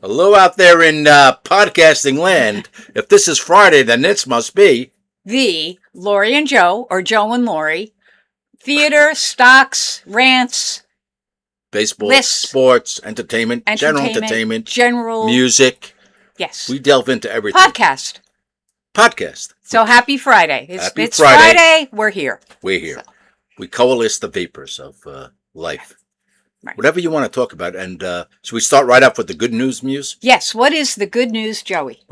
Hello out there in podcasting land. If this is Friday, then this must be The Lori and Joe, or Joe and Lori, theater, stocks, rants, baseball, lists, sports, entertainment, general, general music. Yes. We delve into everything. Podcast. So happy Friday. Happy It's Friday. Friday. We're here. We're here. So. We coalesce the vapors of life. Right. Whatever you want to talk about. And should we start right up with the good news, Muse? Yes. What is the good news, Joey?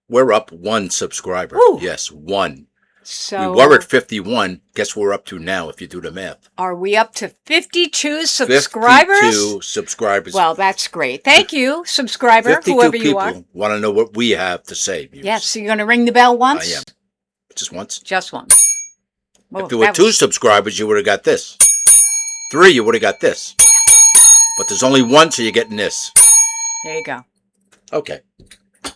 We're up 1 subscriber. Woo. Yes, 1. So we were at 51. Guess we're up to now, if you do the math. Are we up to 52 subscribers? 52 subscribers. Well, that's great. Thank you, subscriber, 52 whoever people you are. Want to know what we have to say. Muse. Yes. So you're going to ring the bell once? I am. Just once? Just once. If there were 2 subscribers, you would have got this. 3, you would have got this. But there's only 1, so you're getting this. There you go. Okay.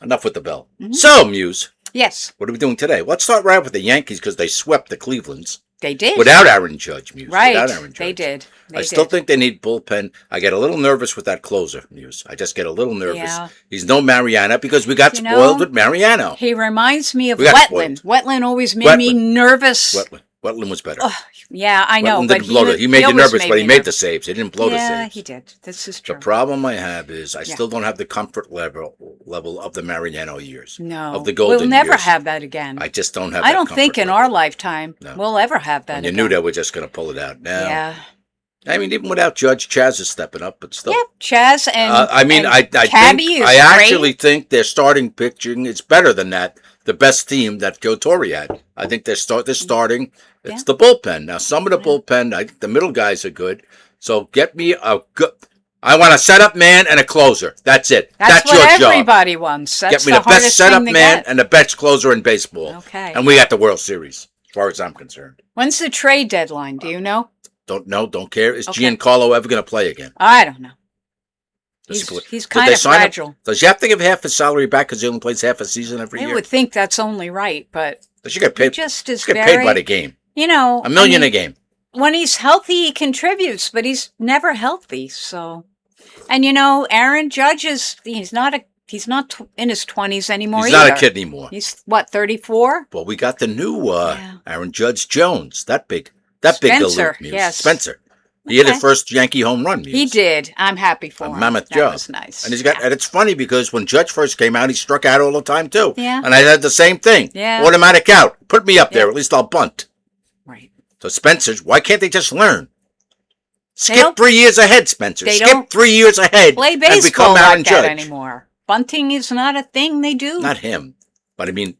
Enough with the bell. Mm-hmm. So, Muse. Yes. What are we doing today? Let's start right with the Yankees because they swept the Clevelands. They did. Without Aaron Judge, Muse. Right. Without Aaron Judge. They did. I still think they need bullpen. I get a little nervous with that closer, Muse. I just get a little nervous. Yeah. He's no Mariano because we got spoiled with Mariano. He reminds me of Wetland. Wetland always made me nervous. Wetland was better. Yeah, I know. Wetland didn't blow it. He made you nervous, but he made the saves. He didn't blow the saves. Yeah, he did. This is true. The problem I have is I still don't have the comfort level of the Mariano years. No. Of the golden We'll never years. have that again. I just don't have I that don't think in level. our lifetime we'll ever have that again. You knew that we're just going to pull it out now. Yeah. I mean, even without Judge, Chaz is stepping up, but still. Yeah, Chaz and I actually think their starting pitching is better than that. The best team that Joe Torre had. I think they're starting. It's the bullpen. Now, some of the bullpen, I think the middle guys are good. So get me a good. I want a setup man and a closer. That's it. That's what your job. Everybody wants. That's get me the best setup man and the best closer in baseball. Okay. And we got the World Series, as far as I'm concerned. When's the trade deadline? Do you know? Don't know. Don't care. Is Giancarlo ever going to play again? I don't know. He's kind of fragile. Does he have to give half his salary back because he only plays half a season every year? I would think that's only right, but he get paid. Paid by the game. You know, $1 million a game. When he's healthy, he contributes, but he's never healthy. So, and you know, Aaron Judge he's not in his 20s anymore. He's not a kid anymore. He's what, 34? Well, we got the new Aaron Judge Jones. That big Spencer. Yes, Spencer. He hit his first Yankee home run. He did. I'm happy for him. Mammoth job. That was nice. And and it's funny because when Judge first came out, he struck out all the time too. Yeah. And I had the same thing. Yeah. Automatic out. Put me up there. At least I'll bunt. Right. So Spencer's, why can't they just learn? Skip 3 years ahead, Spencer. Skip 3 years ahead. Play baseball like that anymore. Bunting is not a thing they do. Not him. But I mean,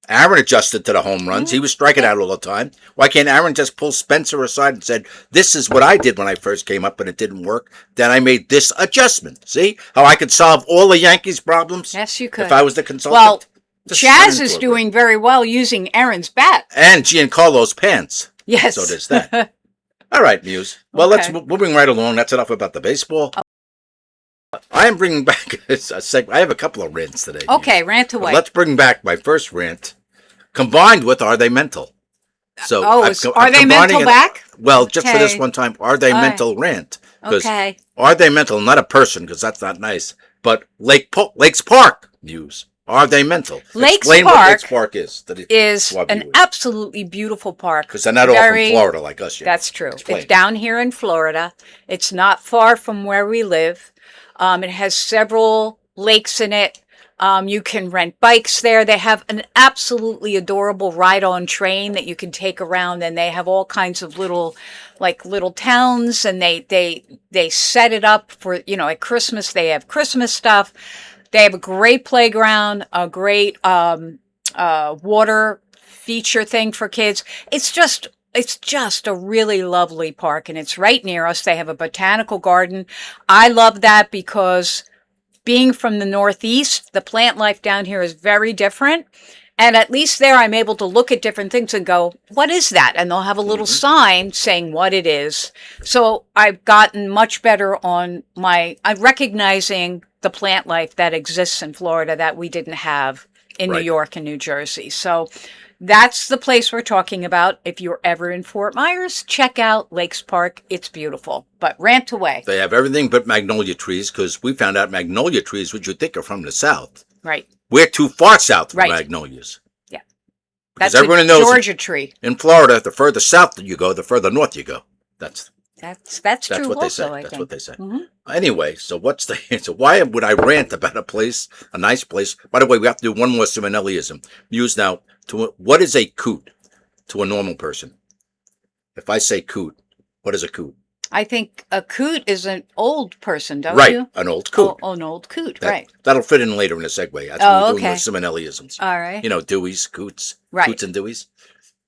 Aaron adjusted to the home runs. He was striking out all the time. Why can't Aaron just pull Spencer aside and said, this is what I did when I first came up and it didn't work. Then I made this adjustment. See how I could solve all the Yankees' problems? Yes, you could. If I was the consultant. Well, Chaz is doing very well using Aaron's bat. And Giancarlo's pants. Yes. So there's that. All right, Muse. Well, let's moving right along. That's enough about the baseball. I am bringing back a segment. I have a couple of rants today. Okay, Muse. rant away. But let's bring back my first rant, combined with Are They Mental? So are they mental back? Well, just for this one time, Are They Mental rant? Okay. Are they mental? Not a person, because that's not nice. But Lakes Park, Muse. Are they mental? Explain what Lakes Park is. Is an absolutely beautiful park. Because they're not all from Florida like us yet. That's true. It's down here in Florida. It's not far from where we live. It has several lakes in it. You can rent bikes there. They have an absolutely adorable ride-on train that you can take around, and they have all kinds of little towns, and they set it up for, at Christmas. They have Christmas stuff. They have a great playground, a great water feature thing for kids. It's just a really lovely park, and it's right near us. They have a botanical garden. I love that because being from the Northeast, the plant life down here is very different. And at least there I'm able to look at different things and go, what is that? And they'll have a little sign saying what it is. So I've gotten much better on I'm recognizing the plant life that exists in Florida that we didn't have in New York and New Jersey. So That's the place we're talking about. If you're ever in Fort Myers, check out Lakes Park. It's beautiful. But rant away. They have everything but magnolia trees because we found out magnolia trees, which you think are from the south. Right. We're too far south for magnolias. Yeah. Because that's everyone a knows Georgia tree. In Florida, the further south you go, the further north you go. That's true what also, they say. I That's think. what they say. Mm-hmm. Anyway, so what's the answer? Why would I rant about a place, a nice place? By the way, we have to do one more Simonelliism. Use now what is a coot to a normal person? If I say coot, what is a coot? I think a coot is an old person, don't you? Right, an old coot. Oh, an old coot, right. That'll fit in later in the segue. That's what we're doing with Simonelliisms. All right. You know, Deweys, coots, right. Coots and Deweys.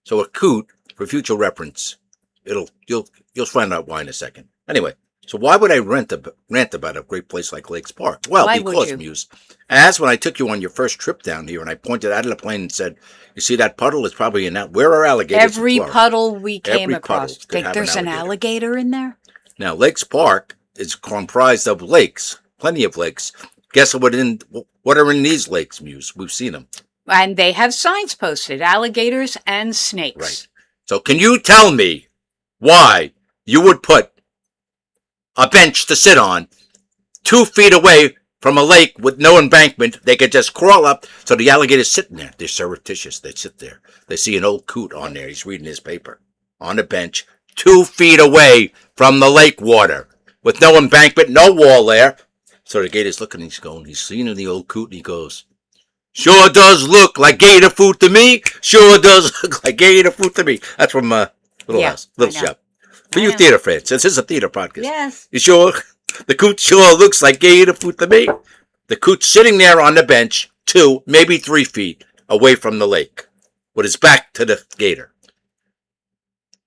So a coot, for future reference, you'll find out why in a second. Anyway, so why would I rant about a great place like Lakes Park? Well, because, Muse, as when I took you on your first trip down here and I pointed out of the plane and said, you see that puddle? It's probably in that. Where are alligators? Every puddle we came across. Think there's an alligator in there? Now, Lakes Park is comprised of lakes, plenty of lakes. Guess what are in these lakes, Muse? We've seen them. And they have signs posted, alligators and snakes. Right. So can you tell me why you would put a bench to sit on 2 feet away from a lake with no embankment? They could just crawl up. So the alligator's sitting there. They're surreptitious. They sit there. They see an old coot on there. He's reading his paper on a bench 2 feet away from the lake water with no embankment, no wall there. So the gator's looking, he's seeing the old coot, and he goes, sure does look like gator food to me. Sure does look like gator food to me. That's from Little Shop. For you theater fans, this is a theater podcast. Yes. You sure? The coot sure looks like gator food to me. The coot's sitting there on the bench, 2, maybe 3 feet away from the lake, with his back to the gator.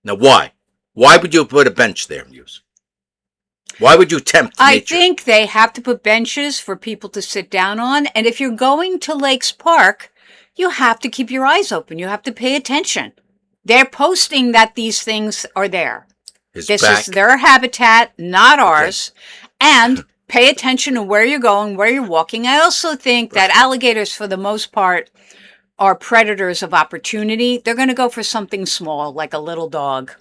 Now, why? Why would you put a bench there, Muse? Why would you tempt nature? I think they have to put benches for people to sit down on. And if you're going to Lakes Park, you have to keep your eyes open. You have to pay attention. They're posting that these things are there. This is their habitat, not ours. And pay attention to where you're going, where you're walking. I also think that alligators, for the most part, are predators of opportunity. They're going to go for something small, like a little dog.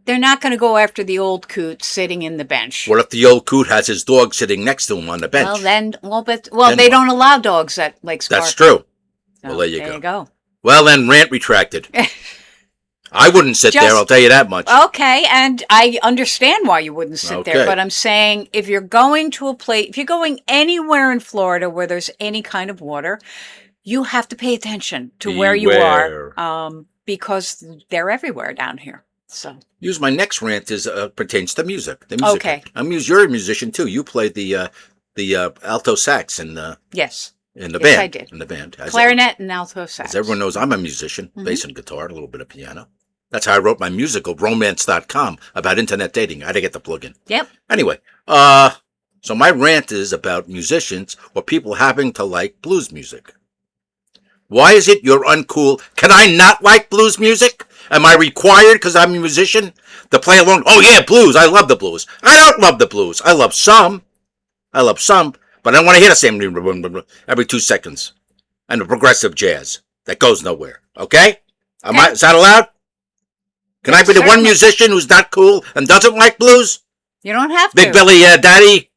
They're not going to go after the old coot sitting in the bench. What if the old coot has his dog sitting next to him on the bench? Well, they don't allow dogs at Lakes Park. That's true. Well, there you go. Well, then, rant retracted. I wouldn't sit there, I'll tell you that much. Okay, and I understand why you wouldn't sit there, but I'm saying if you're going to a place, if you're going anywhere in Florida where there's any kind of water, you have to pay attention to where you are, because they're everywhere down here. So, Use my next rant pertains to music. The music. Okay. You're a musician too. You played the alto sax in the in the band. Yes, I did. In the band, clarinet and alto sax. As everyone knows, I'm a musician, bass and guitar, a little bit of piano. That's how I wrote my musical, Romance.com, about internet dating. I had to get the plug-in. Yep. Anyway, so my rant is about musicians or people having to like blues music. Why is it you're uncool? Can I not like blues music? Am I required, because I'm a musician, to play along? Oh, yeah, blues. I love the blues. I don't love the blues. I love some, but I don't want to hear the same every 2 seconds. And the progressive jazz that goes nowhere. Okay? Is that allowed? Can I be the one musician who's not cool and doesn't like blues? You don't have to. Big Billy Daddy?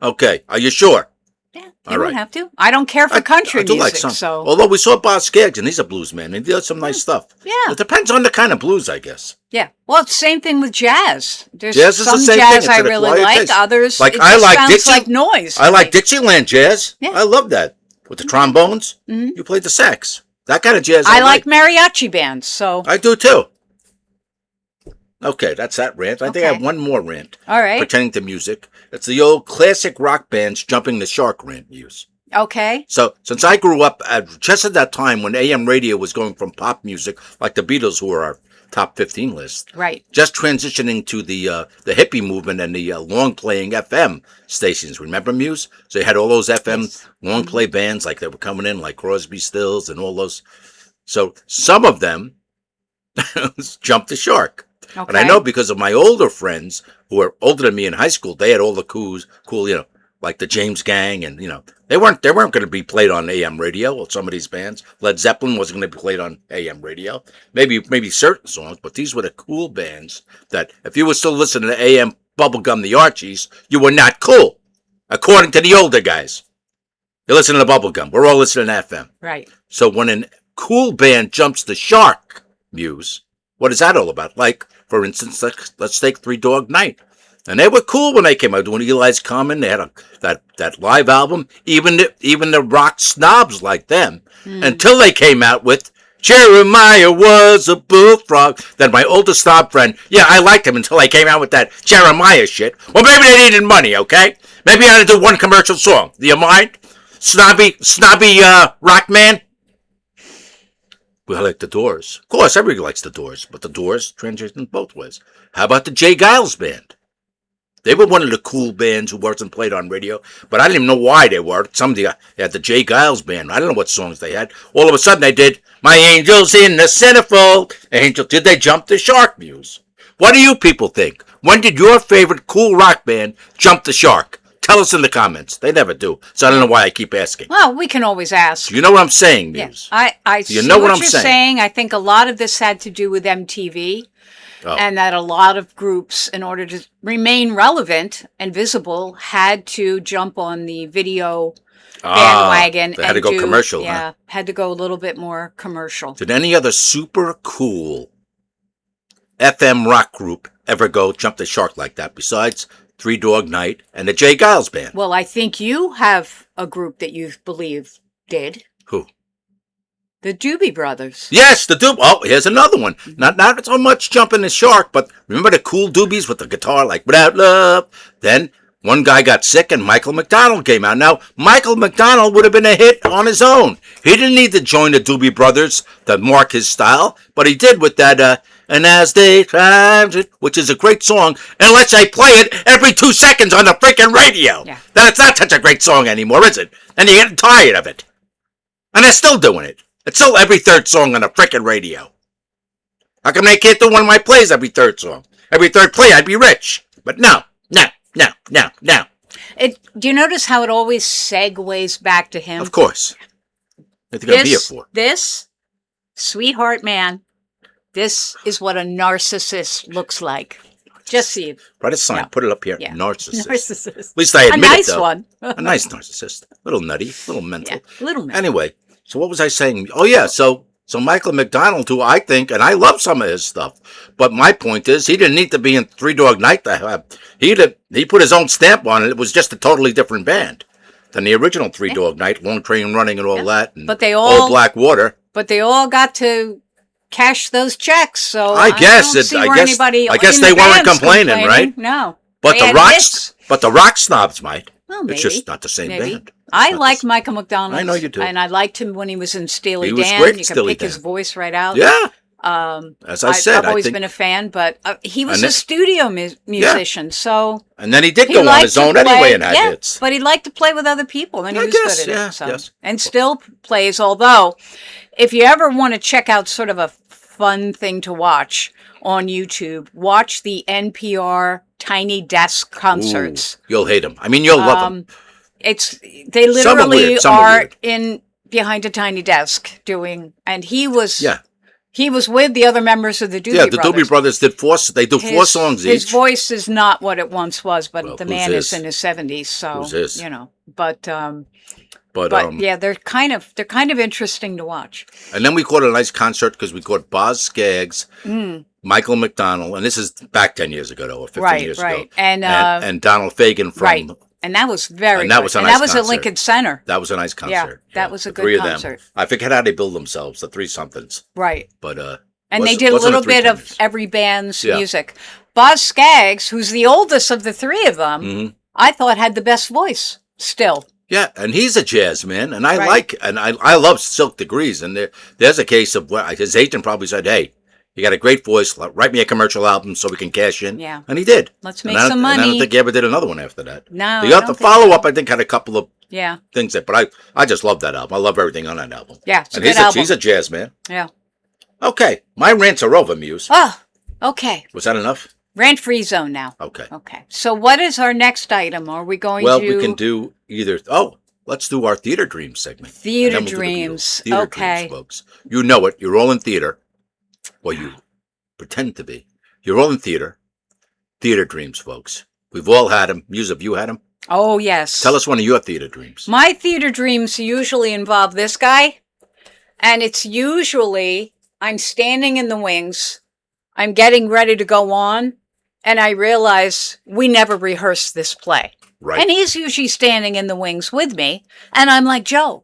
Okay. Are you sure? Yeah, you don't have to. I don't care for country music. Like some. So. Although we saw Bob Skaggs, and he's a blues man, and he does some nice stuff. Yeah. It depends on the kind of blues, I guess. Yeah. Well, it's the same thing with jazz. There's jazz is some the same jazz thing. I really like. Others, like, it I like sounds like noise. I like Dixieland jazz. Yeah. I love that. With the trombones. Mm-hmm. You played the sax. That kind of jazz I like mariachi bands, so. I do, too. Okay, that's that rant. I think I have one more rant. All right. Pertaining to music. It's the old classic rock bands jumping the shark rant use. Okay. So, since I grew up just at that time when AM radio was going from pop music, like the Beatles, who were our top 15 list, right? Just transitioning to the hippie movement and the long-playing FM stations. Remember, Muse? So you had all those FM long-play bands, like they were coming in, like Crosby, Stills, and all those. So, some of them jumped the shark. Okay. And I know because of my older friends who were older than me in high school, they had all the cool, like the James Gang, and they weren't going to be played on AM radio. Well, some of these bands, Led Zeppelin wasn't going to be played on AM radio. Maybe certain songs, but these were the cool bands that if you were still listening to AM Bubblegum, the Archies, you were not cool, according to the older guys. You're listening to Bubblegum. We're all listening to FM. Right. So when a cool band jumps the shark, Muse, what is that all about? Like, for instance, let's take Three Dog Night. And they were cool when they came out doing Eli's Common. They had that live album. Even the rock snobs liked them until they came out with Jeremiah Was a Bullfrog. Then my oldest snob friend, I liked him until they came out with that Jeremiah shit. Well, maybe they needed money, okay? Maybe I had to do one commercial song. Do you mind? Snobby rock man? We like the Doors. Of course, everybody likes the Doors, but the Doors transition both ways. How about the Jay Giles Band? They were one of the cool bands who wasn't played on radio, but I didn't even know why they were. Somebody had the Jay Giles Band. I don't know what songs they had. All of a sudden they did, My Angel's in the Centerfold. Did they jump the shark, Muse? What do you people think? When did your favorite cool rock band jump the shark? Tell us in the comments. They never do, so I don't know why I keep asking. Well, we can always ask. You know what I'm saying, Muse? Yeah, I see what you're saying. I think a lot of this had to do with MTV. Oh. And that a lot of groups, in order to remain relevant and visible, had to jump on the video bandwagon. They had to go commercial. Yeah, had to go a little bit more commercial. Did any other super cool FM rock group ever go jump the shark like that besides Three Dog Night and the Jay Giles Band? Well, I think you have a group that you believe did. Who? The Doobie Brothers. Yes, the Doobie. Oh, here's another one. Not so much jumping the shark, but remember the cool Doobies with the guitar like Without Love? Then one guy got sick and Michael McDonald came out. Now, Michael McDonald would have been a hit on his own. He didn't need to join the Doobie Brothers to mark his style, but he did with that, And As They Climbed It, which is a great song, unless they play it every 2 seconds on the freaking radio. Yeah. Then it's not such a great song anymore, is it? And you get tired of it. And they're still doing it. It's still every third song on the frickin' radio. How come they can't do one of my plays every third song? Every third play, I'd be rich. But no. Do you notice how it always segues back to him? Of course. What are they going to be here for? This, sweetheart man, this is what a narcissist looks like. Just see it. Write a sign. Put it up here. Yeah. Narcissist. Narcissist. At least I admit it, though. A nice one. A nice narcissist. A little nutty. A little mental. Yeah, a little mental. Anyway. So what was I saying? Oh, yeah. So Michael McDonald, who I think, and I love some of his stuff, but my point is he didn't need to be in Three Dog Night to have. He put his own stamp on it. It was just a totally different band than the original Three Dog Night, Long Train Running and all that, and but they all, Old Black Water. But they all got to cash those checks, so I guess they weren't complaining, right? No. But the rock snobs might. Well, maybe. It's just not the same band. I like Michael McDonald. I know you do. And I liked him when he was in Steely Dan. He was great in You Steely could pick his voice right out. Yeah. As I said, I've always been a fan, but he was a studio musician, so... And then he did go on his own anyway and had hits. But he liked to play with other people, and he was good at it. So. Yes. And still plays, although, if you ever want to check out sort of a fun thing to watch on YouTube, watch the NPR Tiny Desk concerts. Ooh, you'll hate them. I mean, you'll love them. They literally are in behind a tiny desk doing, and he was with the other members of the Doobie Brothers. Yeah, the Doobie Brothers did four songs each. His voice is not what it once was, but the man is in his 70s, so you know. But yeah, they're kind of interesting to watch. And then we caught a nice concert because we caught Boz Scaggs, Michael McDonald, and this is back 10 years ago, though, or 15 years ago. And Donald Fagen from... Right. And that was very good. That was a nice concert. At Lincoln Center. That was a nice concert. Yeah, that was a good concert. Three of them. I forget how they build themselves, the three somethings. Right. But and they did a little bit of every band's music. Boz Scaggs, who's the oldest of the three of them, I thought had the best voice still. Yeah, and he's a jazz man, and I love Silk Degrees, and there's a case of where his agent probably said, "Hey, you got a great voice. Write me a commercial album so we can cash in." Yeah. And he did. Let's make some money. And I don't think he ever did another one after that. No. The follow-up, I think, had a couple of things that, but I just love that album. I love everything on that album. Yeah, it's a good album. He's a jazz man. Yeah. Okay. My rants are over, Muse. Oh, okay. Was that enough? Rent-free zone now. Okay. Okay. So what is our next item? Are we going Well, to... we can do either. Oh, let's do our theater dreams segment. Theater dreams. Theater Okay. dreams, folks. You know it. You're all in theater. Well, you pretend to be. You're all in theater. Theater dreams, folks. We've all had them. Muse, have you had them? Oh, yes. Tell us one of your theater dreams. My theater dreams usually involve this guy, and it's usually I'm standing in the wings, I'm getting ready to go on, and I realize we never rehearsed this play. Right. And he's usually standing in the wings with me, and I'm like, Joe,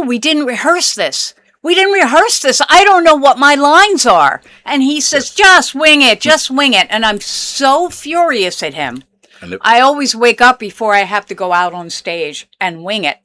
we didn't rehearse this. We didn't rehearse this. I don't know what my lines are. And he says, just wing it, just wing it. And I'm so furious at him. I always wake up before I have to go out on stage and wing it.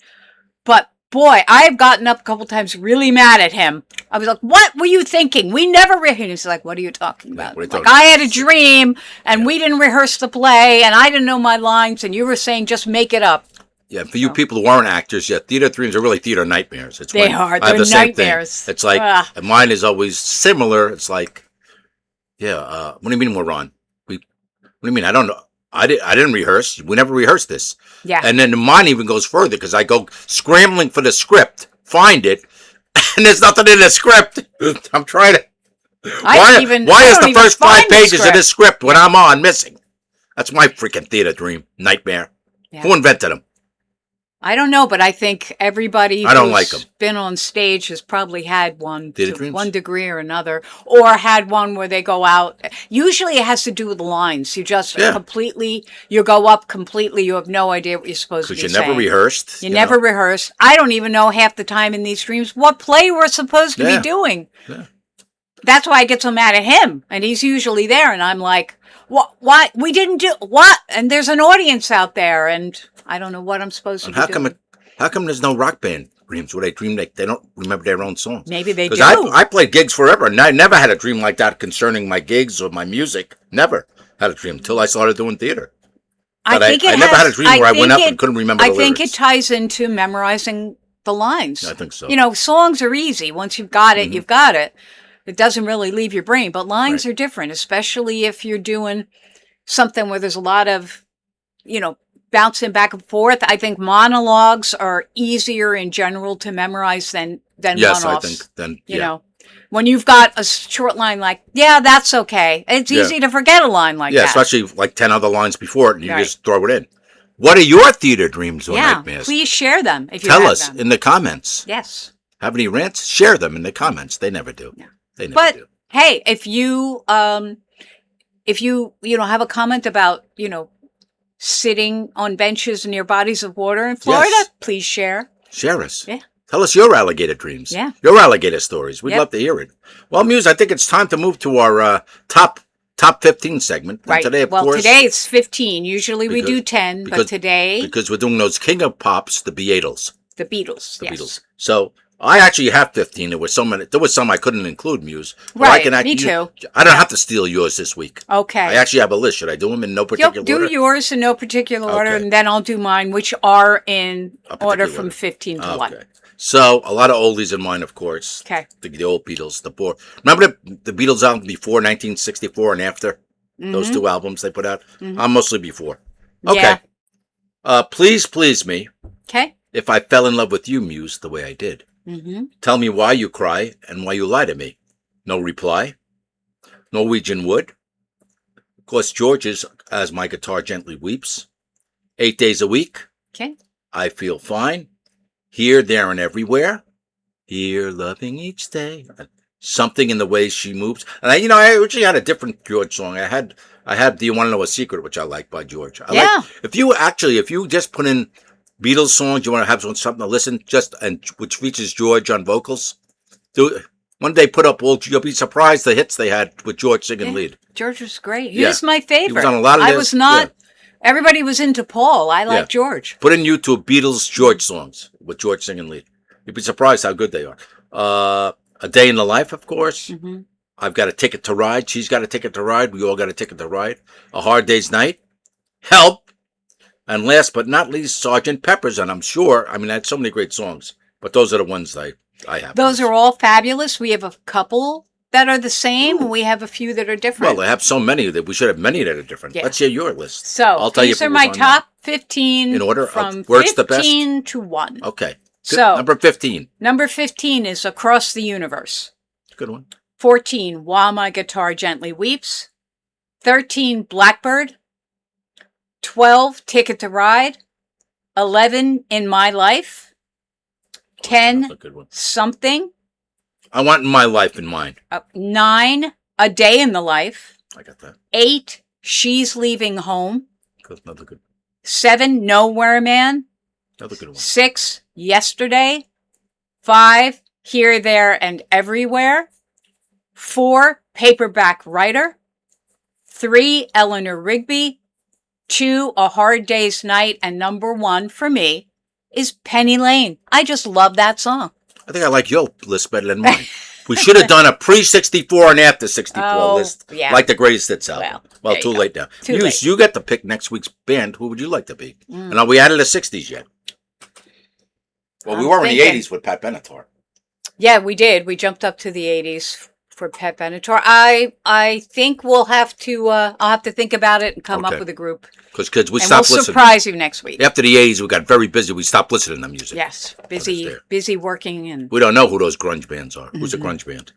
But boy, I've gotten up a couple times really mad at him. I was like, what were you thinking? We never rehearsed. He's like, what are you talking about? I had a dream and we didn't rehearse the play and I didn't know my lines and you were saying just make it up. Yeah, for you people who aren't actors yet, theater dreams are really theater nightmares. They are. They're nightmares. It's like, mine is always similar. It's like, what do you mean we're on? What do you mean? I don't know. I didn't rehearse. We never rehearsed this. Yeah. And then mine even goes further because I go scrambling for the script, find it, and there's nothing in the script. I'm trying to. Why is the first 5 pages of this script when I'm on missing? That's my freaking theater dream nightmare. Yeah. Who invented them? I don't know, but I think everybody who's been on stage has probably had one to one degree or another, or had one where they go out. Usually it has to do with the lines. You just you go up completely. You have no idea what you're supposed to be saying. Because you never rehearsed. You never rehearsed. I don't even know half the time in these dreams what play we're supposed to be doing. Yeah. That's why I get so mad at him. And he's usually there. And I'm like, what? We didn't do what? And there's an audience out there. And I don't know what I'm supposed to be doing. How come there's no rock band dreams where they dream like they don't remember their own songs? Maybe they do. Because I played gigs forever, and I never had a dream like that concerning my gigs or my music. Never had a dream until I started doing theater. But I never had a dream where I went up and couldn't remember the lyrics. I think it ties into memorizing the lines. I think so. You know, songs are easy. Once you've got it, you've got it. It doesn't really leave your brain. But lines are different, especially if you're doing something where there's a lot of, bouncing back and forth. I think monologues are easier in general to memorize than one-offs. I think you know, when you've got a short line like, that's okay. It's easy to forget a line like that. Yeah, especially like 10 other lines before it and you just throw it in. What are your theater dreams or nightmares? Please share them if you Tell us in the comments. Yes. Have any rants? Share them in the comments. They never do. Yeah. They never do. Hey, if you have a comment about, sitting on benches near bodies of water in Florida, please share. Share us. Yeah. Tell us your alligator dreams. Yeah. Your alligator stories. We'd love to hear it. Well, Muse, I think it's time to move to our top 15 segment. Right. Today, of course, today it's 15. Usually we do 10, but today... Because we're doing those King of Pops, the Beatles. The Beatles, Beatles. So... I actually have 15. There was some I couldn't include, Muse. Right, me too. I don't have to steal yours this week. Okay. I actually have a list. Should I do them in no particular order? Do yours in no particular order, and then I'll do mine, which are in order from 15 to 1. So, a lot of oldies in mine, of course. Okay. The old Beatles. Remember the Beatles album before 1964 and after? Those 2 albums they put out? I'm mostly before. Okay. Yeah. Please me. Okay. If I fell in love with you, Muse, the way I did. Tell me why you cry and why you lie to me. No reply. Norwegian Wood. Of course, George's As My Guitar Gently Weeps. 8 days a week. Okay. I Feel Fine. Here, There, and Everywhere. Here, Loving Each Day. Something in the Way She Moves. And I originally had a different George song. I had Do You Want to Know a Secret, which I like by George. If you just put in Beatles songs, you want to have something to listen, which features George on vocals. One day put up you'll be surprised the hits they had with George singing lead. George was great. He was my favorite. He was on a lot of I was not. Everybody was into Paul. I like George. Put in YouTube Beatles George songs with George singing lead. You'd be surprised how good they are. A Day in the Life, of course. I've Got a Ticket to Ride. She's got a ticket to ride. We all got a ticket to ride. A Hard Day's Night. Help. And last but not least, Sgt. Pepper's, and I had so many great songs, but those are the ones I have. Those are all fabulous. We have a couple that are the same. We have a few that are different. Well, they have so many that we should have many that are different. Yeah. Let's hear your list. So I'll tell these you are my top 15 in order from of worst 15 to 1. Okay. Good. So number 15. Number 15 is Across the Universe. Good one. 14, While My Guitar Gently Weeps. 13, Blackbird. 12, Ticket to Ride. 11, In My Life. 10, Something. I want My Life in mind. 9, A Day in the Life. I got that. 8, She's Leaving Home. Another good one. 7, Nowhere Man. Another good one. 6, Yesterday. 5, Here, There, and Everywhere. 4, Paperback Writer. 3, Eleanor Rigby. 2, A Hard Day's Night. And number 1 for me is Penny Lane. I just love that song. I think I like your list better than mine. We should have done a pre-64 and after 64 list, like the greatest hits album. Well, too late now. You get to pick next week's band. Who would you like to be? And are we out of the 60s yet? Well, we were in the 80s with Pat Benatar. Yeah, we did. We jumped up to the 80s for Pat Benatar. I think we'll have to. I'll have to think about it and come up with a group. Because we stopped listening. We'll surprise you next week. After the 80s, we got very busy. We stopped listening to music. Yes, busy working and. We don't know who those grunge bands are. Who's a grunge band?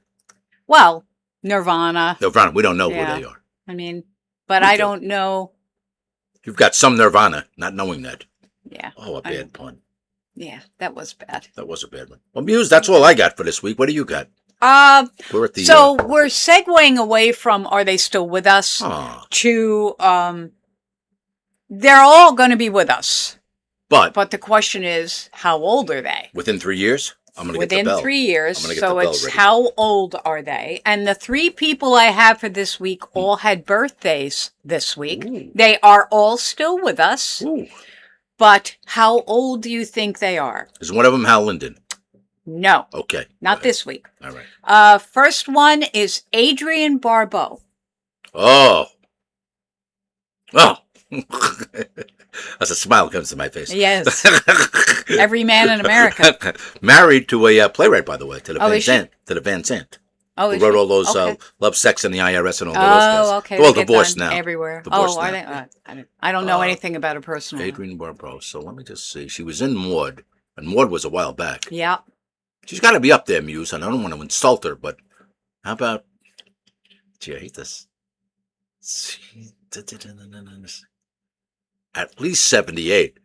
Well, Nirvana. Nirvana. We don't know who they are. I mean, but I don't know. You've got some Nirvana, not knowing that. Yeah. Oh, a bad pun. Yeah, that was bad. That was a bad one. Well, Muse, that's all I got for this week. What do you got? We're at the, we're segueing away from Are They Still With Us to they're all going to be with us. But the question is, how old are they? Within 3 years? I'm going to get the bell. Within 3 years. So it's ready. How old are they? And the 3 people I have for this week all had birthdays this week. Ooh. They are all still with us. Ooh. But how old do you think they are? Is one of them Hal Linden? No. Okay. Not this week. All right. First one is Adrienne Barbeau. Oh. Oh. As a smile comes to my face. Yes. Every man in America. Married to a playwright, by the way, to the Van Sant. Oh, who wrote all those Love, Sex, and the IRS and all those guys. Oh, okay. Well, divorced now. Everywhere. Divorced are now. they? I don't know anything about her personally. Adrienne Barbeau. So let me just see. She was in Maud, and Maud was a while back. Yeah. She's got to be up there, Muse, and I don't want to insult her, but how about... Gee, I hate this. At least 78.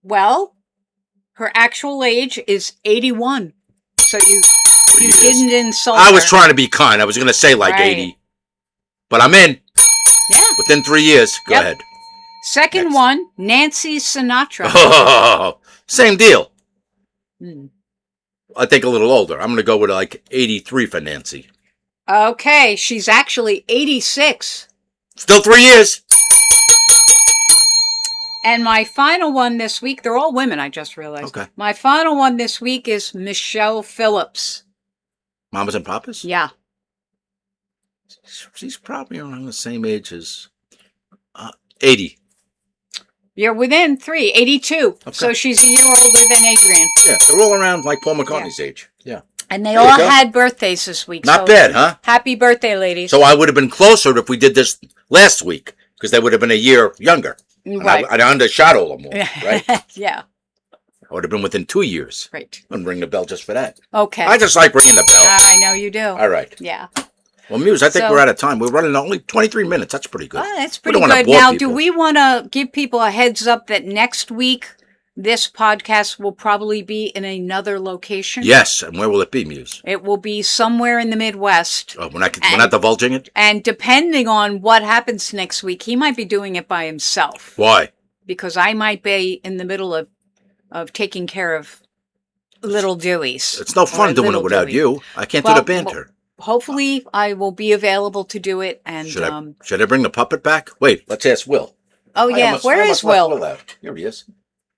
Well, her actual age is 81. So you didn't insult her. I was trying to be kind. I was going to say 80. But I'm in. Yeah. Within 3 years. Go ahead. Second one, Nancy Sinatra. Oh, same deal. I think a little older. I'm going to go with 83 for Nancy. Okay, she's actually 86. Still 3 years. And my final one this week, they're all women, I just realized. Okay. My final one this week is Michelle Phillips. Mamas and Papas? Yeah. She's probably around the same age as 80. You're within 3, 82. Okay. So she's a year older than Adrienne. Yeah, they're all around like Paul McCartney's age. Yeah. And they all had birthdays this week. Not bad, huh? Happy birthday, ladies. So I would have been closer if we did this last week, because they would have been a year younger. Right. I'd undershot all of them, right? Yeah. I would have been within 2 years. Right. I'm going to ring the bell just for that. Okay. I just like ringing the bell. I know you do. All right. Yeah. Well, Muse, I think we're out of time. We're running only 23 minutes. That's pretty good. That's pretty good. Now, do we want to give people a heads up that next week this podcast will probably be in another location? Yes. And where will it be, Muse? It will be somewhere in the Midwest. Oh, we're not divulging it? And depending on what happens next week, he might be doing it by himself. Why? Because I might be in the middle of taking care of little Deweys. It's no fun doing it without you. I can't do the banter. Hopefully, I will be available to do it. And should I bring the puppet back? Wait, let's ask Will. Oh, yeah. Where is Will? Here he is.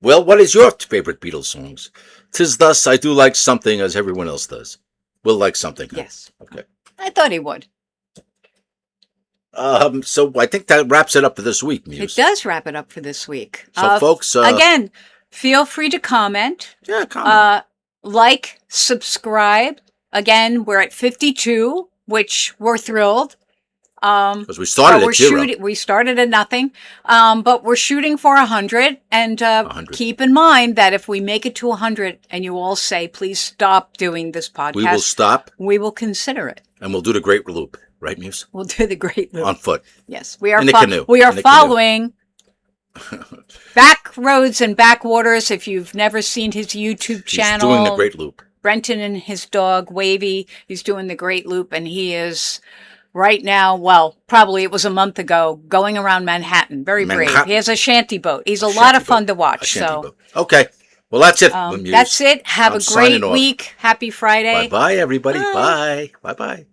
Will, what is your favorite Beatles songs? 'Tis thus I do like something as everyone else does. Will likes something. Huh? Yes. Okay. I thought he would. So I think that wraps it up for this week, Muse. It does wrap it up for this week. So, folks, again, feel free to comment. Yeah, comment. Like, subscribe, again, we're at 52, which we're thrilled. Because we started at 0. We started at nothing, but we're shooting for 100. And 100. Keep in mind that if we make it to 100 and you all say, please stop doing this podcast, we will stop. We will consider it. And we'll do the Great Loop. Right, Muse? We'll do the Great Loop. On foot. Yes. We are, in the canoe. We are following Back Roads and Backwaters. If you've never seen his YouTube channel. He's doing the Great Loop. Brenton and his dog, Wavy, he's doing the Great Loop. And he is... right now, well, probably it was a month ago, going around Manhattan. Very brave. He has a shanty boat. He's a lot of fun to watch. Okay. Well, that's it. That's it. Have a great week. Happy Friday. Bye-bye, everybody. Bye. Bye-bye.